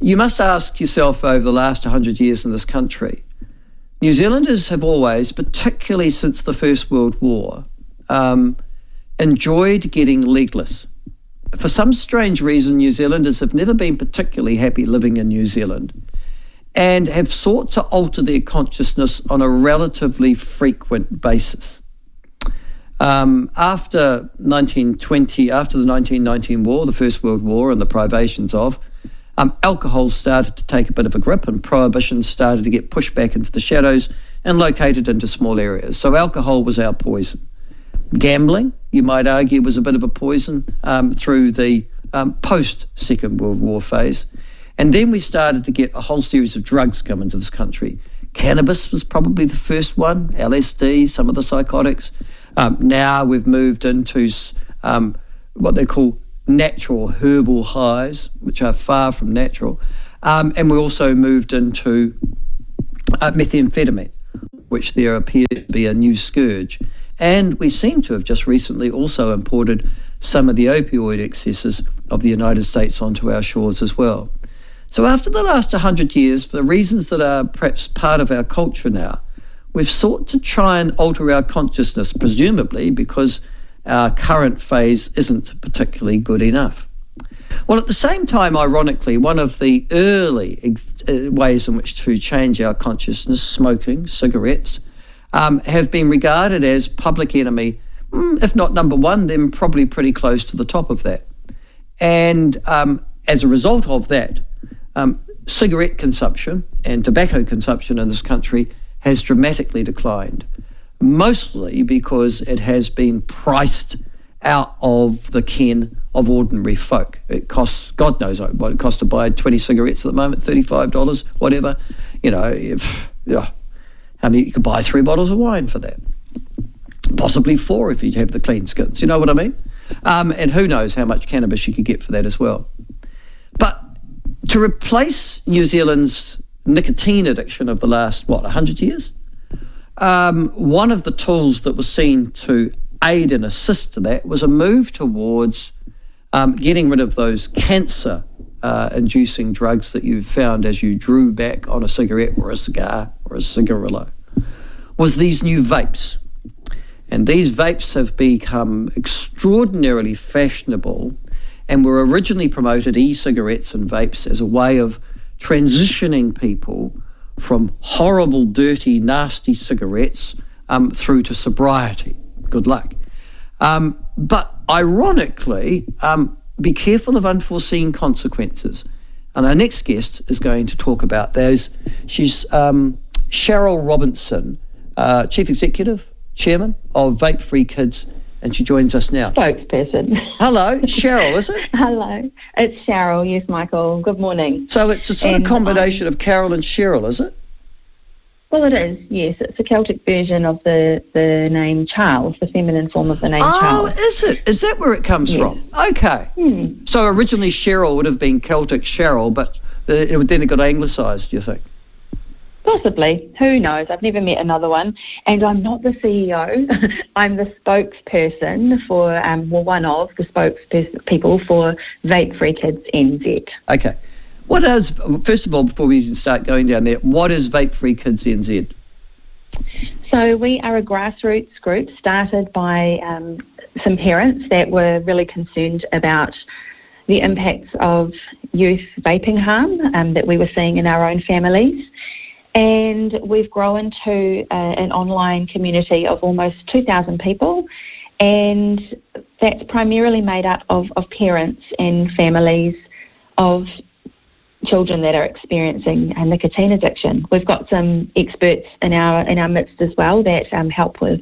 You must ask yourself over the last 100 years in this country, New Zealanders have always, particularly since the First World War, enjoyed getting legless. For some strange reason, New Zealanders have never been particularly happy living in New Zealand and have sought to alter their consciousness on a relatively frequent basis. After 1920, after the 1919 war, the First World War and the privations of, alcohol started to take a bit of a grip and prohibition started to get pushed back into the shadows and located into small areas. So alcohol was our poison. Gambling, you might argue, was a bit of a poison through the post-Second World War phase. And then we started to get a whole series of drugs come into this country. Cannabis was probably the first one, LSD, some of the psychotics. Now we've moved into what they call natural herbal highs, which are far from natural. And we also moved into methamphetamine, which there appears to be a new scourge. And we seem to have just recently also imported some of the opioid excesses of the United States onto our shores as well. So after the last 100 years, for reasons that are perhaps part of our culture now, we've sought to try and alter our consciousness, presumably because our current phase isn't particularly good enough. Well, at the same time, ironically, one of the early ways in which to change our consciousness, smoking, cigarettes, have been regarded as public enemy, if not number one, then probably pretty close to the top of that. And as a result of that, cigarette consumption and tobacco consumption in this country has dramatically declined, mostly because it has been priced out of the ken of ordinary folk. It costs, God knows what it costs to buy 20 cigarettes at the moment, $35, whatever. You know, I mean, you could buy 3 bottles of wine for that. Possibly 4 if you have the clean skins, you know what I mean? And who knows how much cannabis you could get for that as well. But to replace New Zealand's nicotine addiction of the last, 100 years? One of the tools that was seen to aid and assist to that was a move towards getting rid of those cancer-inducing drugs that you found as you drew back on a cigarette or a cigar or a cigarillo, was these new vapes. And these vapes have become extraordinarily fashionable and were originally promoted, e-cigarettes and vapes, as a way of transitioning people from horrible, dirty, nasty cigarettes through to sobriety. Good luck. But ironically, be careful of unforeseen consequences. And our next guest is going to talk about those. She's Charyl Robinson, Chief Executive, Chairman of Vape Free Kids, and she joins us now. Spokesperson. Hello, Charyl, is it? Hello, it's Charyl. Yes, Michael. Good morning. So it's a sort of combination of Carol and Cheryl, is it? Well, it is, yes. It's a Celtic version of the name Charles, the feminine form of the name Charles. Oh, is it? Is that where it comes from? Okay. So originally Cheryl would have been Celtic Cheryl, but then it got anglicised, do you think? Possibly. Who knows? I've never met another one. And I'm not the CEO. I'm the spokesperson for, one of the spokespeople for Vape Free Kids NZ. Okay. First of all, before we even start going down there, what is Vape Free Kids NZ? So we are a grassroots group started by some parents that were really concerned about the impacts of youth vaping harm that we were seeing in our own families. And we've grown to an online community of almost 2,000 people, and that's primarily made up of parents and families of children that are experiencing a nicotine addiction. We've got some experts in our midst as well that help with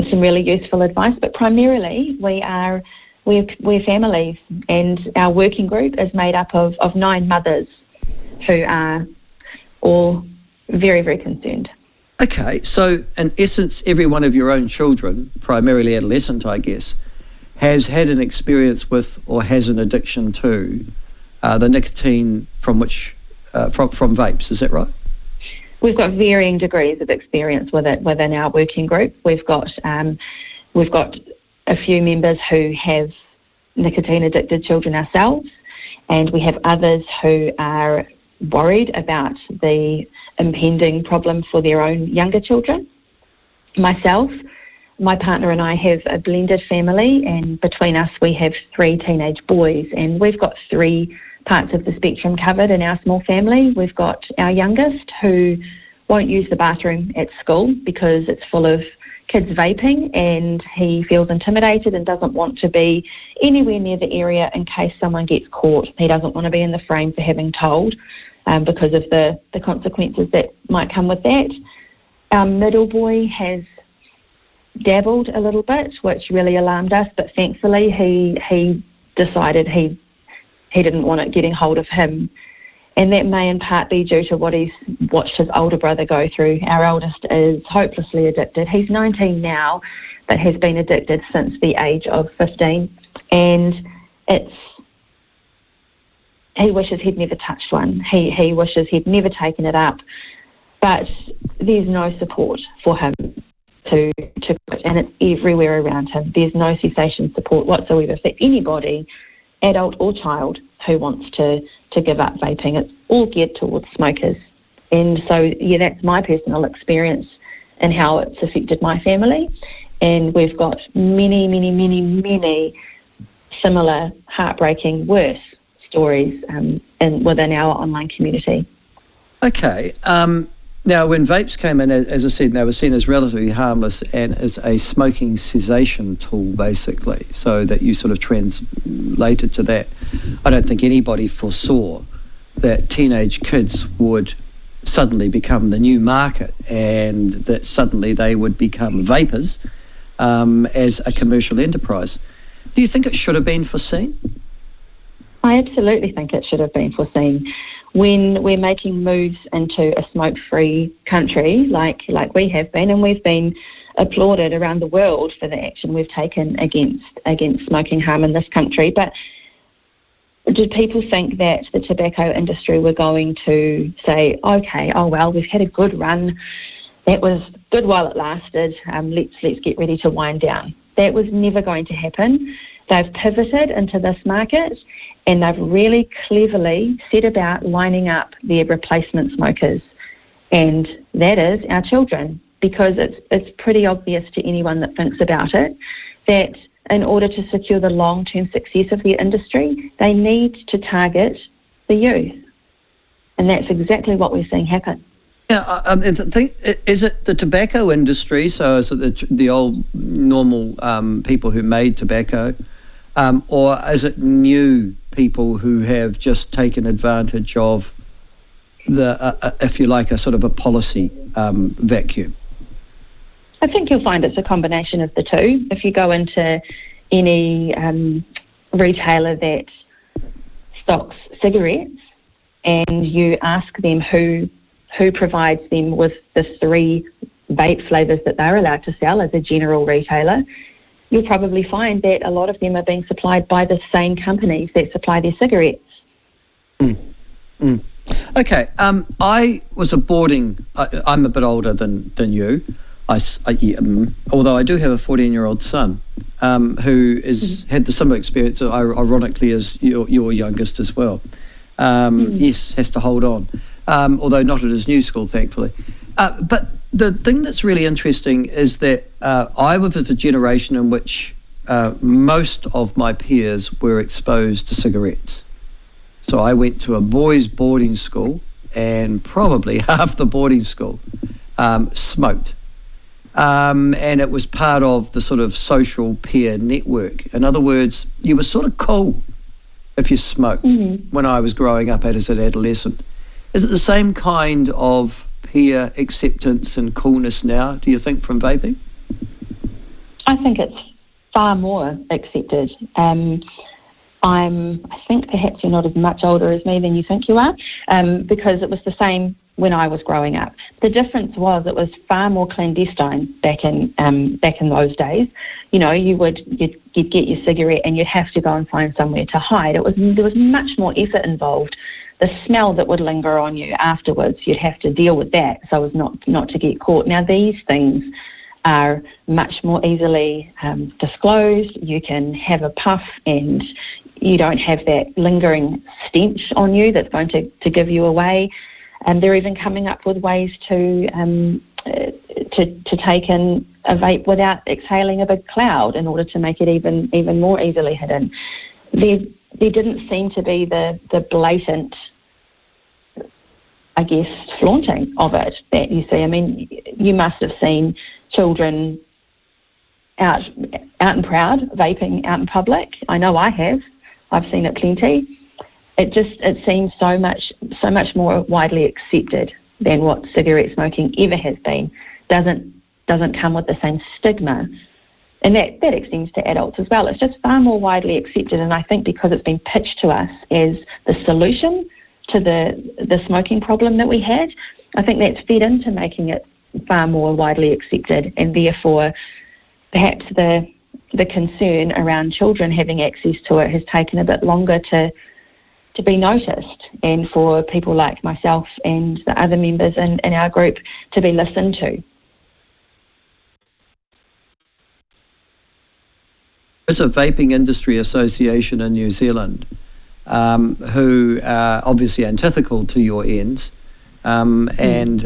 some really useful advice, but primarily we're families, and our working group is made up of 9 mothers who are all very, very concerned. Okay, so in essence, every one of your own children, primarily adolescent, I guess, has had an experience with or has an addiction to the nicotine from vapes. Is that right? We've got varying degrees of experience with it within our working group. We've got a few members who have nicotine-addicted children ourselves, and we have others who are worried about the impending problem for their own younger children. Myself, my partner and I have a blended family, and between us we have 3 teenage boys, and we've got 3 parts of the spectrum covered in our small family. We've got our youngest who won't use the bathroom at school because it's full of kids vaping, and he feels intimidated and doesn't want to be anywhere near the area in case someone gets caught. He doesn't want to be in the frame for having told because of the consequences that might come with that. Our middle boy has dabbled a little bit, which really alarmed us, but thankfully he decided he didn't want it getting hold of him. And that may in part be due to what he's watched his older brother go through. Our eldest is hopelessly addicted. He's 19 now, but has been addicted since the age of 15. And he wishes he'd never touched one. He wishes he'd never taken it up. But there's no support for him to quit, and it's everywhere around him. There's no cessation support whatsoever for anybody, adult or child, who wants to give up vaping. It's all geared towards smokers. And so, yeah, that's my personal experience and how it's affected my family. And we've got many, many, many, many similar, heartbreaking, worse stories within our online community. Okay. Now, when vapes came in, as I said, they were seen as relatively harmless and as a smoking cessation tool, basically, so that you sort of translated to that. I don't think anybody foresaw that teenage kids would suddenly become the new market and that suddenly they would become vapors as a commercial enterprise. Do you think it should have been foreseen? I absolutely think it should have been foreseen. When we're making moves into a smoke-free country like we have been, and we've been applauded around the world for the action we've taken against smoking harm in this country, but did people think that the tobacco industry were going to say, okay, oh well, we've had a good run, that was good while it lasted, let's get ready to wind down? That was never going to happen. They've pivoted into this market, and they've really cleverly set about lining up their replacement smokers, and that is our children, because it's pretty obvious to anyone that thinks about it that in order to secure the long-term success of their industry, they need to target the youth, and that's exactly what we're seeing happen. Yeah, is it the tobacco industry, so is it the old normal people who made tobacco, or is it new people who have just taken advantage of the, if you like, a sort of a policy vacuum? I think you'll find it's a combination of the two. If you go into any retailer that stocks cigarettes and you ask them who provides them with the 3 vape flavours that they're allowed to sell as a general retailer, you'll probably find that a lot of them are being supplied by the same companies that supply their cigarettes. Okay, I was I'm a bit older than you, although I do have a 14-year-old son who had the similar experience, ironically, as your youngest as well. Yes, has to hold on. Although not at his new school, thankfully. But the thing that's really interesting is that I was of the generation in which most of my peers were exposed to cigarettes. So I went to a boys' boarding school, and probably half the boarding school smoked. And it was part of the sort of social peer network. In other words, you were sort of cool if you smoked when I was growing up as an adolescent. Is it the same kind of peer acceptance and coolness now, do you think, from vaping? I think it's far more accepted. I think perhaps you're not as much older as me than you think you are, because it was the same when I was growing up. The difference was it was far more clandestine back in those days. You know, you'd get your cigarette and you'd have to go and find somewhere to hide. There was much more effort involved. The smell that would linger on you afterwards, you'd have to deal with that so as not to get caught. Now these things are much more easily disclosed. You can have a puff and you don't have that lingering stench on you that's going to give you away. And they're even coming up with ways to take in a vape without exhaling a big cloud in order to make it even more easily hidden. There didn't seem to be the blatant, I guess, flaunting of it that you see. I mean, you must have seen children out and proud, vaping out in public. I know I have. I've seen it plenty. It seems so much more widely accepted than what cigarette smoking ever has been. Doesn't come with the same stigma. And that extends to adults as well. It's just far more widely accepted, and I think because it's been pitched to us as the solution to the smoking problem that we had, I think that's fed into making it far more widely accepted, and therefore perhaps the concern around children having access to it has taken a bit longer to be noticed, and for people like myself and the other members in our group to be listened to. There's a vaping industry association in New Zealand who are obviously antithetical to your ends and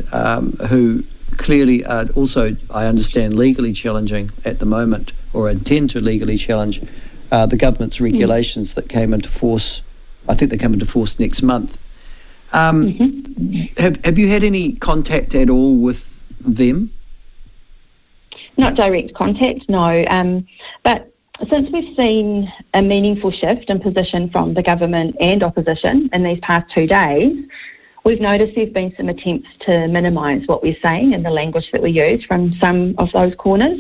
who clearly are also, I understand, legally challenging at the moment, or intend to legally challenge the government's regulations that came into force. I think they come into force next month. Have you had any contact at all with them? Not direct contact, no. But since we've seen a meaningful shift in position from the government and opposition in these past 2 days, we've noticed there's been some attempts to minimise what we're saying and the language that we use from some of those corners.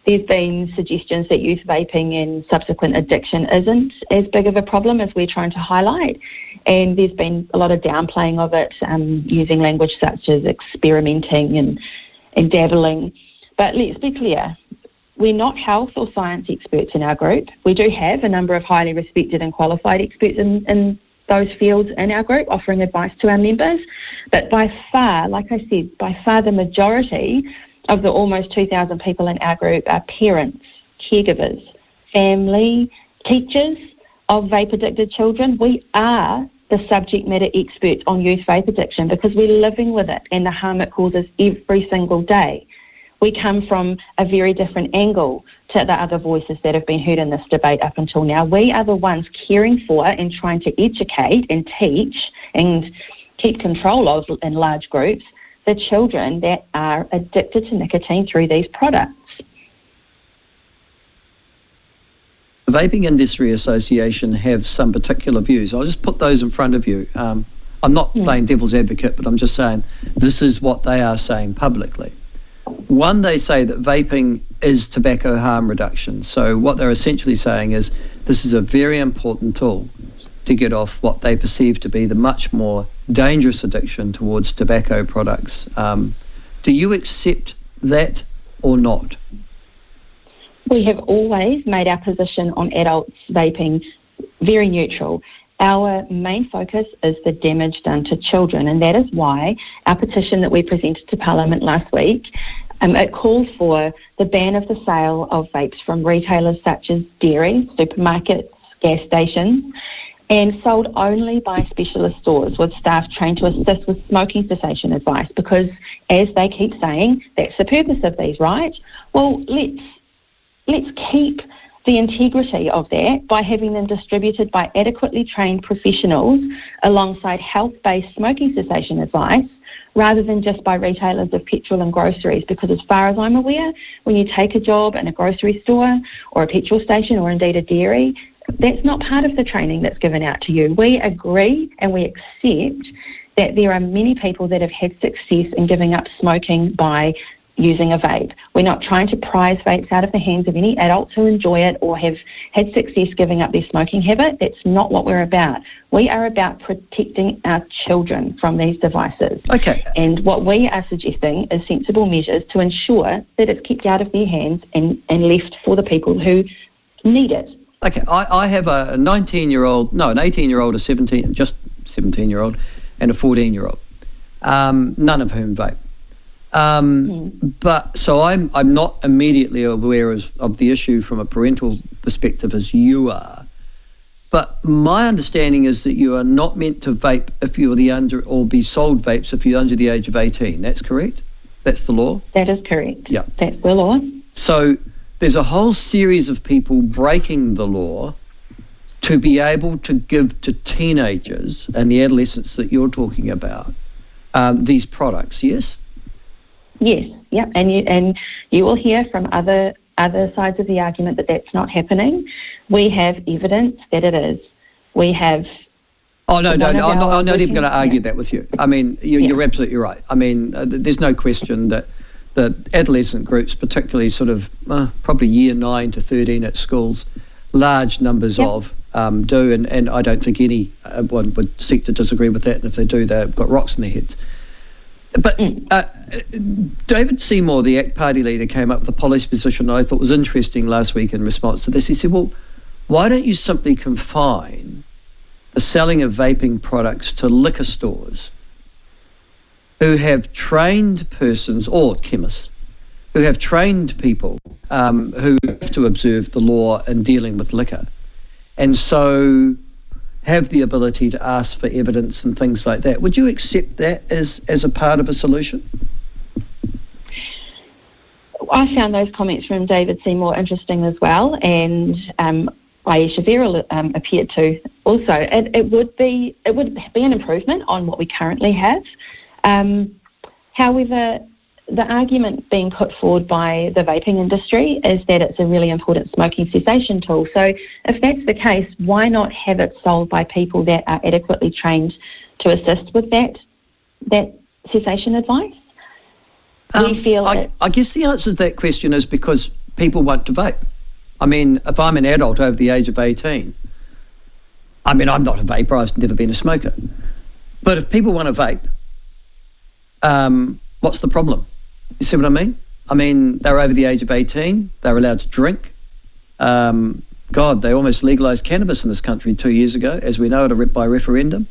There's been suggestions that youth vaping and subsequent addiction isn't as big of a problem as we're trying to highlight, and there's been a lot of downplaying of it, using language such as experimenting and dabbling. But let's be clear, we're not health or science experts in our group. We do have a number of highly respected and qualified experts in those fields in our group offering advice to our members, but by far, like I said, by far the majority of the almost 2,000 people in our group are parents, caregivers, family, teachers of vape-addicted children. We are the subject matter experts on youth vape addiction because we're living with it and the harm it causes every single day. We come from a very different angle to the other voices that have been heard in this debate up until now. We are the ones caring for and trying to educate and teach and keep control of, in large groups, the children that are addicted to nicotine through these products. The Vaping Industry Association have some particular views. I'll just put those in front of you. I'm not playing devil's advocate, but I'm just saying this is what they are saying publicly. One, they say that vaping is tobacco harm reduction. So what they're essentially saying is this is a very important tool to get off what they perceive to be the much more dangerous addiction towards tobacco products. Do you accept that or not? We have always made our position on adults vaping very neutral. Our main focus is the damage done to children, and that is why our petition that we presented to Parliament last week, it calls for the ban of the sale of vapes from retailers such as dairy, supermarkets, gas stations, and sold only by specialist stores with staff trained to assist with smoking cessation advice, because, as they keep saying, that's the purpose of these, right? Well, let's keep the integrity of that by having them distributed by adequately trained professionals alongside health-based smoking cessation advice, rather than just by retailers of petrol and groceries, because as far as I'm aware, when you take a job in a grocery store or a petrol station or indeed a dairy, that's not part of the training that's given out to you. We agree and we accept that there are many people that have had success in giving up smoking by using a vape. We're not trying to prize vapes out of the hands of any adults who enjoy it or have had success giving up their smoking habit. That's not what we're about. We are about protecting our children from these devices. Okay. And what we are suggesting is sensible measures to ensure that it's kept out of their hands and left for the people who need it. Okay, I have an 18-year-old, a 17-year-old, and a 14-year-old, none of whom vape. But so I'm not immediately aware of the issue from a parental perspective as you are. But my understanding is that you are not meant to vape if you're or be sold vapes if you're under the age of 18. That's correct? That's the law? That is correct. Yeah. That's the law. So there's a whole series of people breaking the law to be able to give to teenagers and the adolescents that you're talking about these products, yes? Yes, yep. And you will hear from other sides of the argument that that's not happening. We have evidence that it is. We have... I'm not even going to argue that with you. I mean, you're absolutely right. I mean, there's no question that the adolescent groups, particularly sort of probably year 9 to 13 at schools, large numbers of do, and I don't think anyone would seek to disagree with that, and if they do, they've got rocks in their heads. But David Seymour, the ACT Party leader, came up with a policy position I thought was interesting last week in response to this. He said, well, why don't you simply confine the selling of vaping products to liquor stores who have trained persons, or chemists, who have trained people who have to observe the law in dealing with liquor, and so have the ability to ask for evidence and things like that. Would you accept that as a part of a solution? I found those comments from David Seymour interesting as well, and Aisha Verrill appeared to also. It would be an improvement on what we currently have. However, the argument being put forward by the vaping industry is that it's a really important smoking cessation tool. So if that's the case, why not have it sold by people that are adequately trained to assist with that cessation advice? We feel I guess the answer to that question is because people want to vape. I mean, if I'm an adult over the age of 18, I mean, I'm not a vapor, I've never been a smoker. But if people want to vape, what's the problem? You see what I mean? I mean, they're over the age of 18. They're allowed to drink. God, they almost legalised cannabis in this country 2 years ago, as we know, by referendum.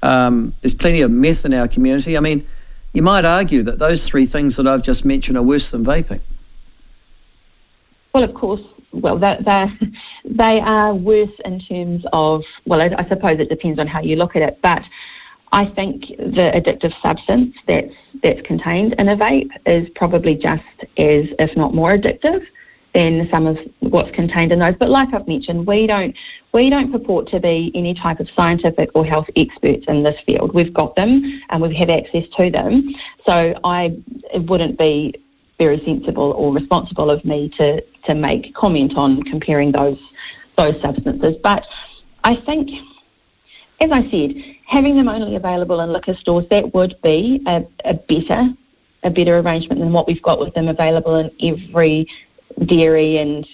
There's plenty of meth in our community. I mean, you might argue that those three things that I've just mentioned are worse than vaping. Well, of course, they are worse in terms of, well, I suppose it depends on how you look at it, but I think the addictive substance that's contained in a vape is probably just as, if not more addictive than some of what's contained in those. But like I've mentioned, we don't purport to be any type of scientific or health experts in this field. We've got them and we have access to them. So it wouldn't be very sensible or responsible of me to make comment on comparing those substances. But I think, as I said, having them only available in liquor stores, that would be a better arrangement than what we've got with them available in every dairy and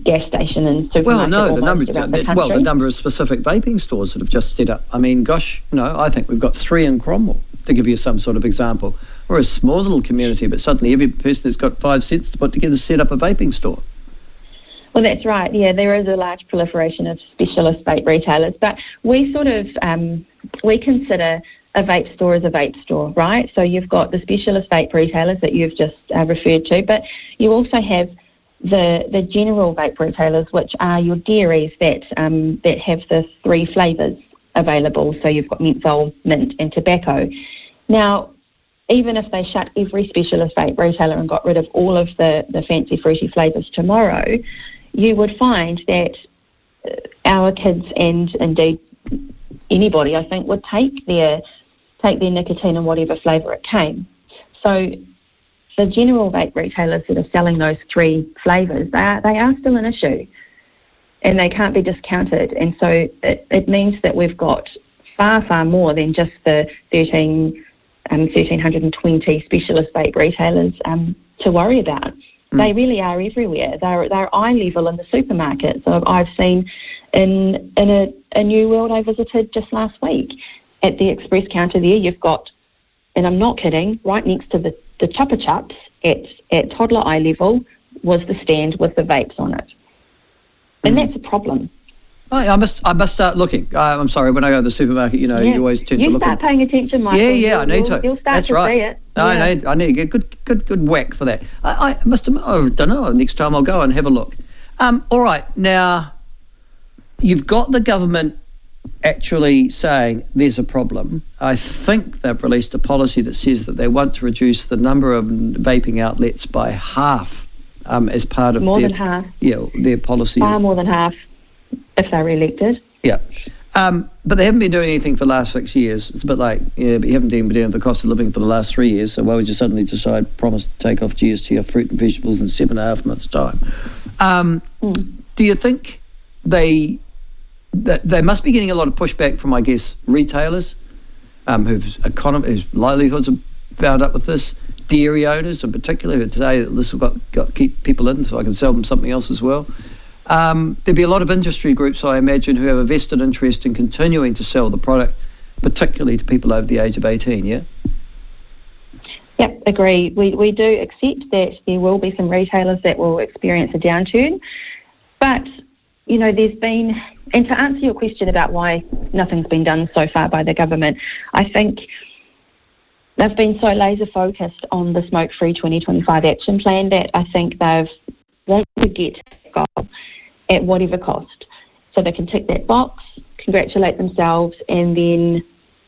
gas station and supermarket. Well, no, the number of specific vaping stores that have just set up. I mean, gosh, I think we've got 3 in Cromwell, to give you some sort of example. We're a small little community, but suddenly every person has got 5 cents to put together set up a vaping store. Well, that's right. Yeah, there is a large proliferation of specialist vape retailers, but we sort of we consider a vape store as a vape store, right? So you've got the specialist vape retailers that you've just referred to, but you also have the general vape retailers, which are your dairies that have the 3 flavours available. So you've got menthol, mint, and tobacco. Now, even if they shut every specialist vape retailer and got rid of all of the fancy fruity flavours tomorrow, you would find that our kids and indeed anybody, I think, would take their nicotine in whatever flavour it came. So the general vape retailers that are selling those 3 flavours, they are still an issue and they can't be discounted. And so it means that we've got far, far more than just the 1,320 specialist vape retailers to worry about. They really are everywhere. They're eye level in the supermarket. So I've seen in a New World I visited just last week, at the express counter there, you've got, and I'm not kidding, right next to the Chupa Chups at toddler eye level was the stand with the vapes on it. And that's a problem. I must start looking. I'm sorry, when I go to the supermarket, you always tend to look. You start paying attention, Michael. I need to. You'll start That's to right. see it. I need to get good whack for that. I must admit, I don't know. Next time I'll go and have a look. All right, now you've got the government actually saying there's a problem. I think they've released a policy that says that they want to reduce the number of vaping outlets by half as part of than half. Yeah, their policy. Far more than half if they're elected. Yeah. But they haven't been doing anything for the last 6 years. It's a bit like, but you haven't been doing the cost of living for the last 3 years, so why would you suddenly promise to take off GST off fruit and vegetables in 7.5 months' time? Do you think they must be getting a lot of pushback from, I guess, retailers whose livelihoods are bound up with this, dairy owners in particular, who say that this has got to keep people in so I can sell them something else as well? There'd be a lot of industry groups, I imagine, who have a vested interest in continuing to sell the product, particularly to people over the age of 18, yeah? Yep, agree. We do accept that there will be some retailers that will experience a downturn, but, there's been, and to answer your question about why nothing's been done so far by the government, I think they've been so laser focused on the Smoke Free 2025 action plan that I think they've want to get that goal at whatever cost. So they can tick that box, congratulate themselves, and then,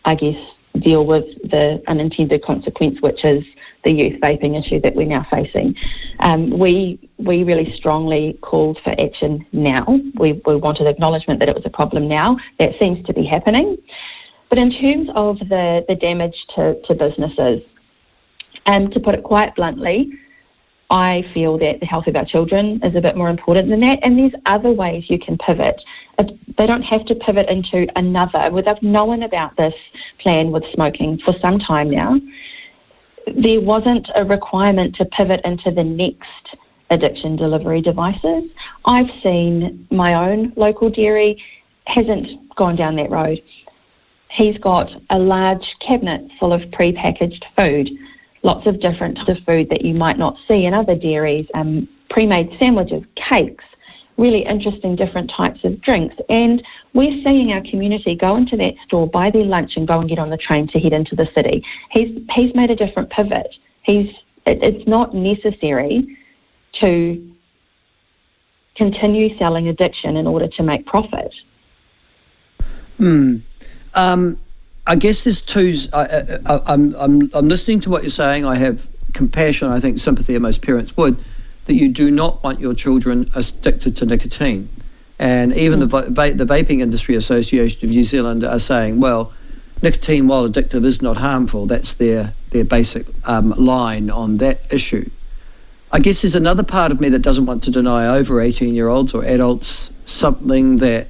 I guess, deal with the unintended consequence, which is the youth vaping issue that we're now facing. We really strongly called for action now. We wanted acknowledgement that it was a problem now. That seems to be happening. But in terms of the damage to businesses, to put it quite bluntly, I feel that the health of our children is a bit more important than that, and there's other ways you can pivot. They don't have to pivot into another. They've known about this plan with smoking for some time now. There wasn't a requirement to pivot into the next addiction delivery devices. I've seen my own local dairy hasn't gone down that road. He's got a large cabinet full of pre-packaged food, lots of different types of food that you might not see in other dairies, pre-made sandwiches, cakes, really interesting different types of drinks. And we're seeing our community go into that store, buy their lunch and go and get on the train to head into the city. He's made a different pivot. It's not necessary to continue selling addiction in order to make profit. I guess there's two. I'm listening to what you're saying. I have compassion, I think sympathy, and most parents would, that you do not want your children addicted to nicotine. And even the Vaping Industry Association of New Zealand are saying, well, nicotine, while addictive, is not harmful. That's their basic line on that issue. I guess there's another part of me that doesn't want to deny over 18-year-olds or adults something that,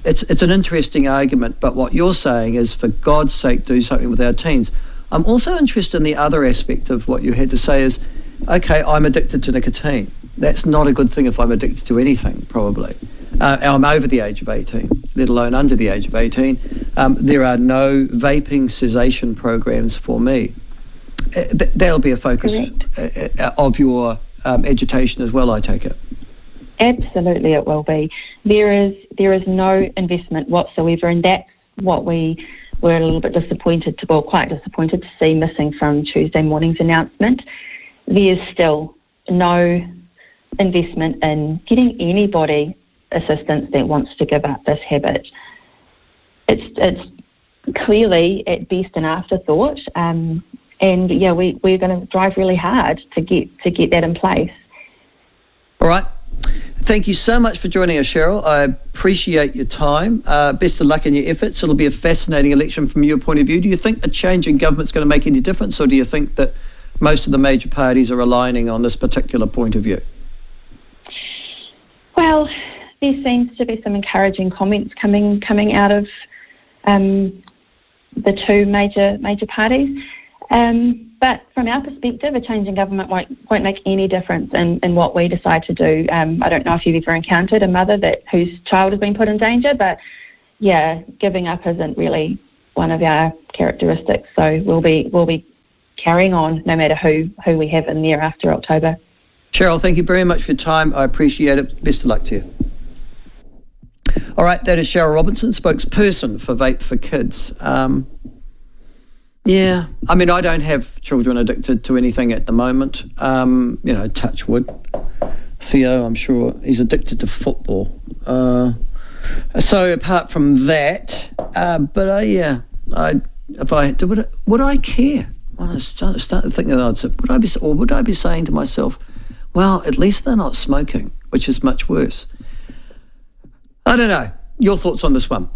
It's an interesting argument, but what you're saying is, for God's sake, do something with our teens. I'm also interested in the other aspect of what you had to say is, okay, I'm addicted to nicotine. That's not a good thing if I'm addicted to anything, probably. I'm over the age of 18, let alone under the age of 18. There are no vaping cessation programs for me. That'll be a focus of your agitation as well, I take it. Absolutely, it will be. There is no investment whatsoever, and that's what we were a little bit quite disappointed to see missing from Tuesday morning's announcement. There's still no investment in getting anybody assistance that wants to give up this habit. It's clearly at best an afterthought, and we're going to drive really hard to get that in place. All right. Thank you so much for joining us, Charyl. I appreciate your time. Best of luck in your efforts. It'll be a fascinating election from your point of view. Do you think a change in government's going to make any difference, or do you think that most of the major parties are aligning on this particular point of view? Well, there seems to be some encouraging comments coming out of the two major parties. But from our perspective, a change in government won't make any difference in what we decide to do. I don't know if you've ever encountered a mother whose child has been put in danger, but giving up isn't really one of our characteristics. So we'll be carrying on no matter who we have in there after October. Charyl, thank you very much for your time. I appreciate it. Best of luck to you. All right, that is Charyl Robinson, spokesperson for Vape for Kids. Yeah, I mean, I don't have children addicted to anything at the moment. Touch wood. Theo, I'm sure he's addicted to football. So apart from that, would I care? Well, I started thinking that would I be saying to myself, well, at least they're not smoking, which is much worse. I don't know. Your thoughts on this one?